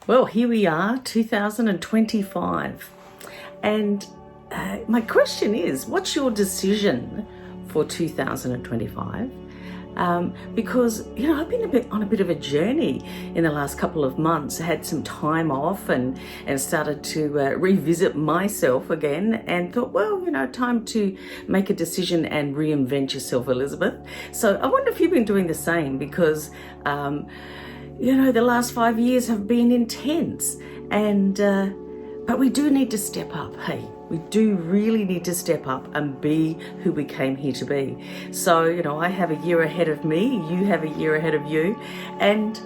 Well, here we are, 2025. And my question is, what's your decision for 2025? Because, I've been on a bit of a journey in the last couple of months. I had some time off and started to revisit myself again and thought, time to make a decision and reinvent yourself, Elizabeth. So I wonder if you've been doing the same because, the last 5 years have been intense but we do need to step up, hey? We do really need to step up and be who we came here to be. So, I have a year ahead of me, you have a year ahead of you, and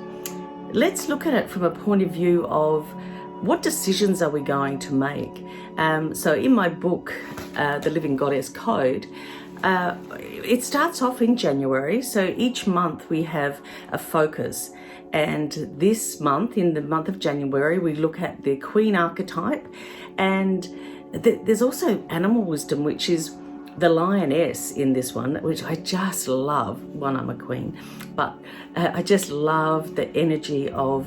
let's look at it from a point of view of what decisions are we going to make. So in my book, The Living Goddess Code, it starts off in January. So each month we have a focus. And this month, in the month of January, we look at the Queen archetype. And there's also animal wisdom, which is the lioness in this one, which I just love. One, I'm a queen, but I just love the energy of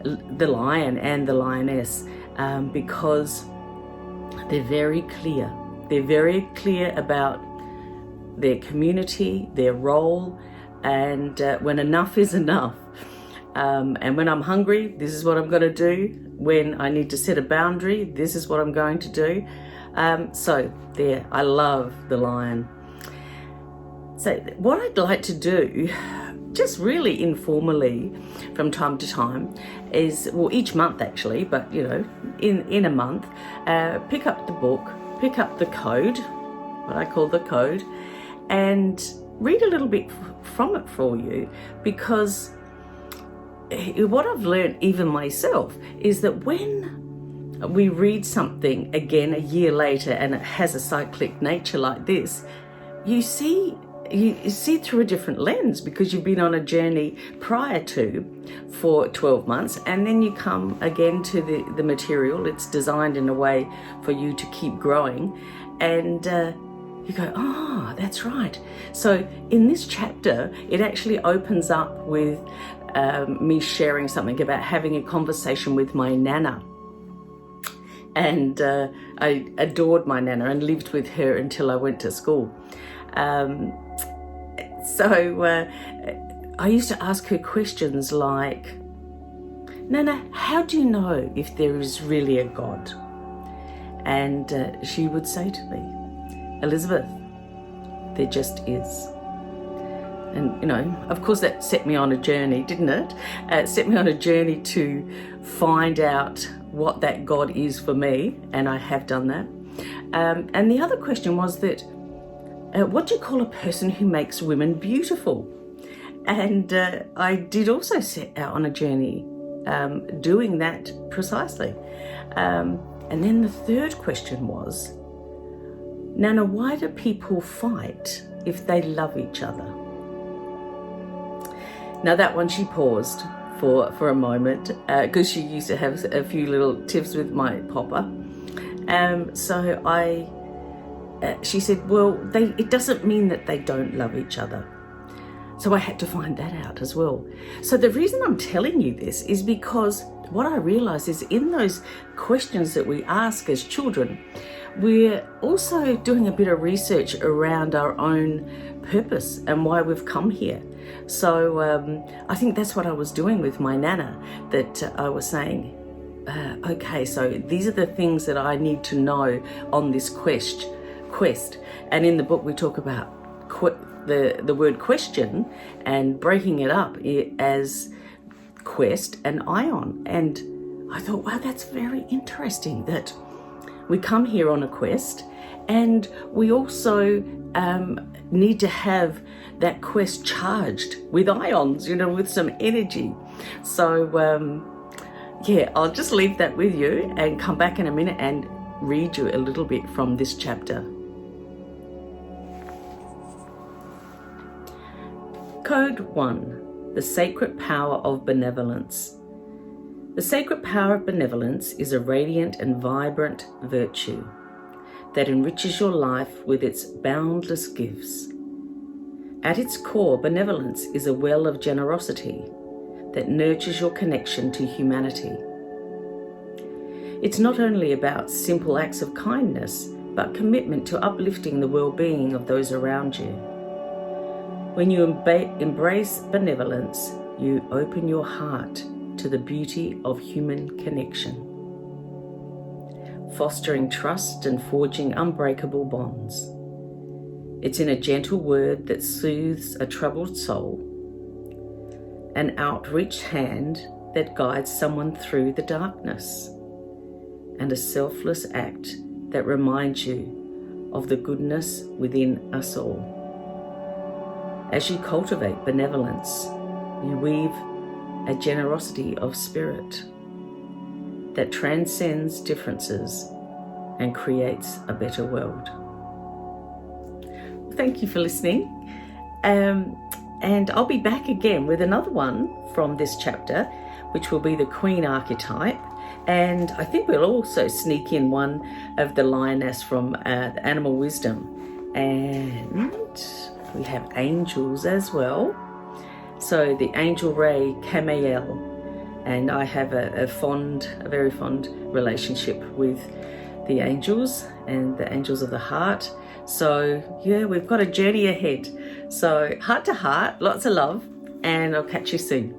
the lion and the lioness because they're very clear. They're very clear about their community, their role, and when enough is enough. And when I'm hungry, this is what I'm going to do. When I need to set a boundary, this is what I'm going to do. So there, I love the lion. So what I'd like to do, just really informally from time to time, is, each month actually, but in a month, pick up the book, pick up the code, what I call the code, and read a little bit from it for you, because what I've learned even myself is that when we read something again a year later and it has a cyclic nature like this, you see through a different lens because you've been on a journey prior to for 12 months, and then you come again to the material. It's designed in a way for you to keep growing, and you go, oh, that's right. So in this chapter, it actually opens up with me sharing something about having a conversation with my nana. And I adored my nana and lived with her until I went to school. So I used to ask her questions like, Nana, how do you know if there is really a God? And she would say to me, Elizabeth, there just is. And, of course that set me on a journey, didn't it? It set me on a journey to find out what that God is for me, and I have done that. And the other question was that, what do you call a person who makes women beautiful? And I did also set out on a journey doing that precisely. And then the third question was, Nana, why do people fight if they love each other? Now that one she paused for a moment because she used to have a few little tiffs with my popper. She said, well, it doesn't mean that they don't love each other. So I had to find that out as well. So the reason I'm telling you this is because what I realized is in those questions that we ask as children, we're also doing a bit of research around our own purpose and why we've come here. So I think that's what I was doing with my nana, that I was saying, okay, so these are the things that I need to know on this quest. And in the book we talk about the word question and breaking it up as quest and ion. And I thought, wow, that's very interesting that we come here on a quest, and we also need to have that quest charged with ions, with some energy. So I'll just leave that with you and come back in a minute and read you a little bit from this chapter. Code 1, the sacred power of benevolence. The sacred power of benevolence is a radiant and vibrant virtue that enriches your life with its boundless gifts. At its core, benevolence is a well of generosity that nurtures your connection to humanity. It's not only about simple acts of kindness, but commitment to uplifting the well-being of those around you. When you embrace benevolence, you open your heart to the beauty of human connection, fostering trust and forging unbreakable bonds. It's in a gentle word that soothes a troubled soul, an outreached hand that guides someone through the darkness, and a selfless act that reminds you of the goodness within us all. As you cultivate benevolence, you weave a generosity of spirit that transcends differences and creates a better world. Thank you for listening. And I'll be back again with another one from this chapter, which will be the Queen archetype. And I think we'll also sneak in one of the lioness from Animal Wisdom. And we have angels as well. So the angel Ray Camael. And I have a very fond relationship with the angels and the angels of the heart. So yeah, we've got a journey ahead. So heart to heart, lots of love, and I'll catch you soon.